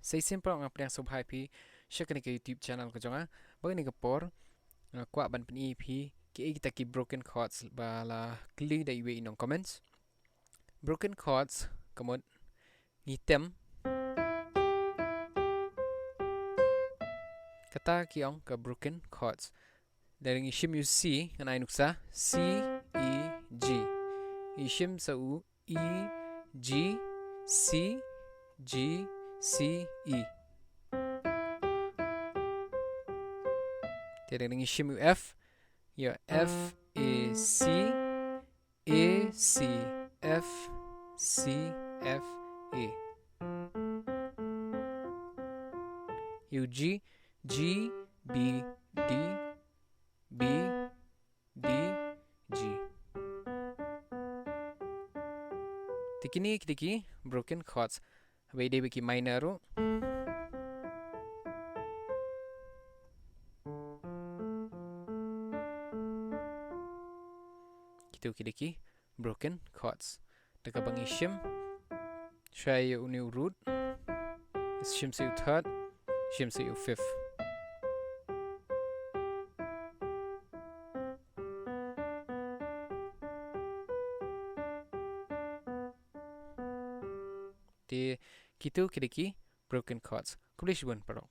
Say simple ang aplyang subhay pi share ka YouTube channel ko jonga bagay ni kapor kwa ban pen EP ki kita ki broken chords bala kli da iwe inong comments broken chords kamot ngitem kata ki ong ka broken chords dari ngishim yu C kan ay nuksa C E G ishim sa u E G C G C E dari ngishim yu F ya F A C A C F C F A yu G G B D B D G tiki broken chords habis dia bagi minor ru kita kidiki broken chords dekat bang ishim try uni root ishim sa third ishim sa fifth kita kidiki broken chords kulish bun parong